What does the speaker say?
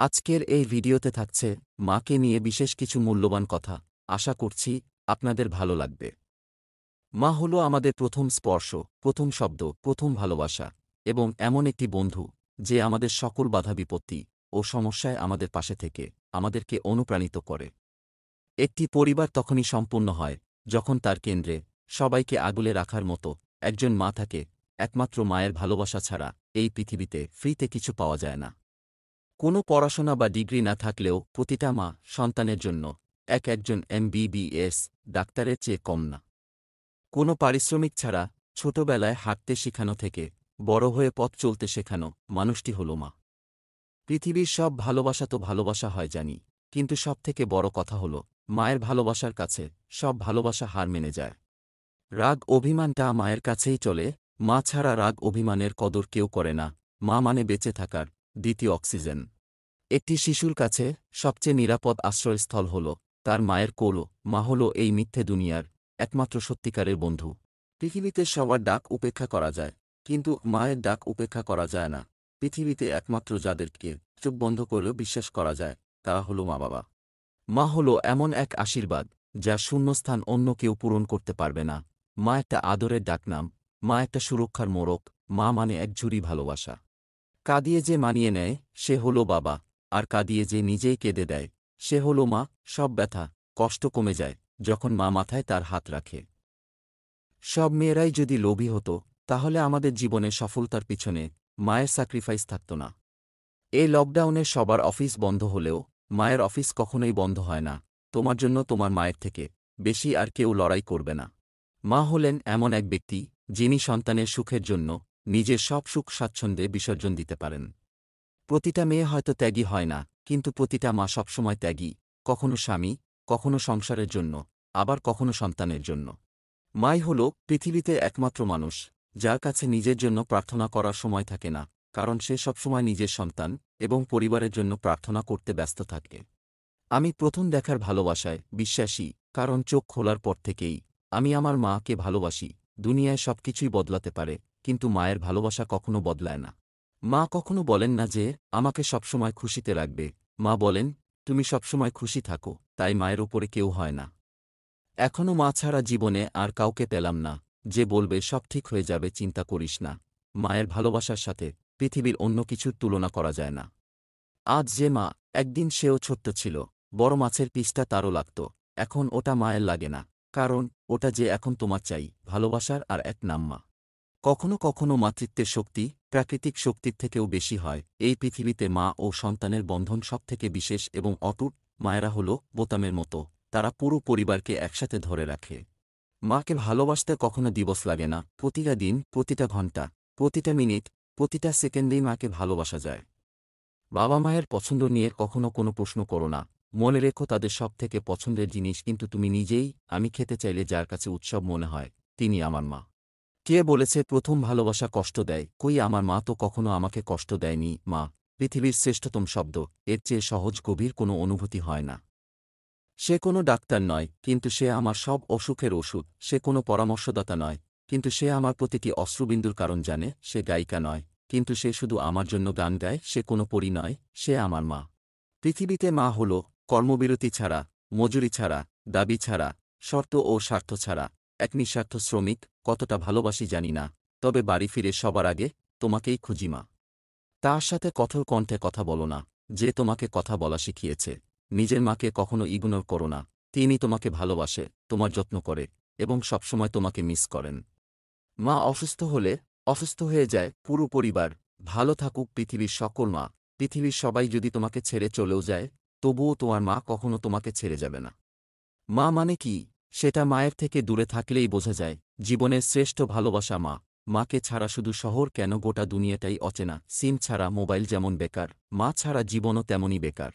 আজকের এই ভিডিওতে থাকছে মাকে নিয়ে বিশেষ কিছু মূল্যবান কথা। আশা করছি আপনাদের ভালো লাগবে। মা হলো আমাদের প্রথম স্পর্শ, প্রথম শব্দ, প্রথম ভালোবাসা এবং এমন একটি বন্ধু যে আমাদের সকল বাধা বিপত্তি ও সমস্যায় আমাদের পাশে থেকে আমাদেরকে অনুপ্রাণিত করে। একটি পরিবার তখনই সম্পূর্ণ হয় যখন তার কেন্দ্রে সবাইকে আগলে রাখার মতো একজন মা থাকে। একমাত্র মায়ের ভালোবাসা ছাড়া এই পৃথিবীতে ফ্রিতে কিছু পাওয়া যায় না। কোনো পড়াশোনা বা ডিগ্রি না থাকলেও প্রতিটা মা সন্তানের জন্য একজন এমবিবিএস ডাক্তারের চেয়ে কম না। কোনো পারিশ্রমিক ছাড়া ছোটবেলায় হাঁটতে শেখানো থেকে বড় হয়ে পথ চলতে শেখানো মানুষটি হল মা। পৃথিবীর সব ভালোবাসা তো ভালোবাসা হয় জানি, কিন্তু সবথেকে বড় কথা হল মায়ের ভালোবাসার কাছে সব ভালোবাসা হার মেনে যায়। রাগ অভিমানটা মায়ের কাছেই চলে। মা ছাড়া রাগ অভিমানের কদর কেউ করে না। মা মানে বেঁচে থাকার দ্বিতীয় অক্সিজেন। একটি শিশুর কাছে সবচেয়ে নিরাপদ আশ্রয়স্থল হল তার মায়ের কোল। মা হল এই মিথ্যে দুনিয়ার একমাত্র সত্যিকারের বন্ধু। পৃথিবীতে সবার ডাক উপেক্ষা করা যায়, কিন্তু মায়ের ডাক উপেক্ষা করা যায় না। পৃথিবীতে একমাত্র যাদেরকে চোখ বন্ধ করলেও বিশ্বাস করা যায় তারা হল মা বাবা। মা হল এমন এক আশীর্বাদ যা শূন্যস্থান অন্য কেউ পূরণ করতে পারবে না। মা একটা আদরের ডাকনাম, মা একটা সুরক্ষার মোড়ক। মা মানে এক ঝুড়ি ভালোবাসা। কাঁদিয়ে যে মানিয়ে নেয় সে হল বাবা, আর কাঁদিয়ে যে নিজেই কেঁদে দেয় সে হল মা। সব ব্যথা কষ্ট কমে যায় যখন মা মাথায় তার হাত রাখে। সব মেয়েরাই যদি লোভী হতো তাহলে আমাদের জীবনে সফলতার পিছনে মায়ের স্যাক্রিফাইস থাকত না। এই লকডাউনে সবার অফিস বন্ধ হলেও মায়ের অফিস কখনোই বন্ধ হয় না। তোমার জন্য তোমার মায়ের থেকে বেশি আর কেউ লড়াই করবে না। মা হলেন এমন এক ব্যক্তি যিনি সন্তানের সুখের জন্য নিজের সব সুখ স্বাচ্ছন্দ্যে বিসর্জন দিতে পারেন। প্রতিটা মেয়ে হয়তো ত্যাগী হয় না, কিন্তু প্রতিটা মা সবসময় ত্যাগী। কখনো স্বামী, কখনো সংসারের জন্য, আবার কখনো সন্তানের জন্য। মাই হল পৃথিবীতে একমাত্র মানুষ যার কাছে নিজের জন্য প্রার্থনা করার সময় থাকে না, কারণ সে সবসময় নিজের সন্তান এবং পরিবারের জন্য প্রার্থনা করতে ব্যস্ত থাকে। আমি প্রথম দেখার ভালোবাসায় বিশ্বাসী, কারণ চোখ খোলার পর থেকেই আমি আমার মাকে ভালোবাসি। দুনিয়ায় সবকিছুই বদলাতে পারে, কিন্তু মায়ের ভালোবাসা কখনো বদলায় না। মা কখনো বলেন না যে আমাকে সবসময় খুশিতে রাখবে। মা বলেন তুমি সবসময় খুশি থাকো, তাই মায়ের ওপরে কেউ হয় না। এখনও মা ছাড়া জীবনে আর কাউকে পেলাম না যে বলবে সব ঠিক হয়ে যাবে, চিন্তা করিস না। মায়ের ভালোবাসার সাথে পৃথিবীর অন্য কিছুর তুলনা করা যায় না। আজ যে মা, একদিন সেও ছোট্ট ছিল, বড় মাছের পিসটা তারও লাগত। এখন ওটা মায়ের লাগে না, কারণ ওটা যে এখন তোমার চাই ভালোবাসার আর এক নাম মা। কখনো কখনো মাতৃত্বের শক্তি প্রাকৃতিক শক্তির থেকেও বেশি হয়। এই পৃথিবীতে মা ও সন্তানের বন্ধন সবথেকে বিশেষ এবং অটুট। মায়েরা হল বোতামের মতো, তারা পুরো পরিবারকে একসাথে ধরে রাখে। মাকে ভালোবাসতে কখনো দিবস লাগে না। প্রতিটা দিন, প্রতিটা ঘণ্টা, প্রতিটা মিনিট, প্রতিটা সেকেন্ডেই মাকে ভালোবাসা যায়। বাবা মায়ের পছন্দ নিয়ে কখনো কোনো প্রশ্ন করো না। মনে রেখো তাদের সবথেকে পছন্দের জিনিস কিন্তু তুমি নিজেই। আমি খেতে চাইলে যার কাছে উৎসব মনে হয় তিনি আমার মা। কে বলেছে প্রথম ভালোবাসা কষ্ট দেয়? কই, আমার মা তো কখনো আমাকে কষ্ট দেয়নি। মা পৃথিবীর শ্রেষ্ঠতম শব্দ। এর চেয়ে সহজ গভীর কোনো অনুভূতি হয় না। সে কোনো ডাক্তার নয়, কিন্তু সে আমার সব অসুখের ওষুধ। সে কোনো পরামর্শদাতা নয়, কিন্তু সে আমার প্রতিটি অশ্রুবিন্দুর কারণ জানে। সে গায়িকা নয়, কিন্তু সে শুধু আমার জন্য গান গায়। সে কোনো পরী নয়, সে আমার মা। পৃথিবীতে মা হল কর্মবিরতি ছাড়া, মজুরি ছাড়া, দাবি ছাড়া, শর্ত ও স্বার্থ ছাড়া এক নিঃস্বার্থ শ্রমিক। কতটা ভালোবাসি জানি না, তবে বাড়ি ফিরে সবার আগে তোমাকেই খুঁজি মা। তার সাথে কঠোর কণ্ঠে কথা বলো না, যে তোমাকে কথা বলা শিখিয়েছে। নিজের মাকে কখনো ইগনোর করো না। তিনি তোমাকে ভালোবাসে, তোমার যত্ন করে এবং সবসময় তোমাকে মিস করেন। মা অসুস্থ হলে অসুস্থ হয়ে যায় পুরো পরিবার। ভালো থাকুক পৃথিবীর সকল মা। পৃথিবীর সবাই যদি তোমাকে ছেড়ে চলেও যায়, তবুও তোমার মা কখনো তোমাকে ছেড়ে যাবে না। মা মানে কি, সেটা মায়ের থেকে দূরে থাকলেই বোঝা যায়। জীবনের শ্রেষ্ঠ ভালোবাসা মা। মাকে ছাড়া শুধু শহর কেন, গোটা দুনিয়াটাই অচেনা। সিম ছাড়া মোবাইল যেমন বেকার, মা ছাড়া জীবনও তেমনই বেকার।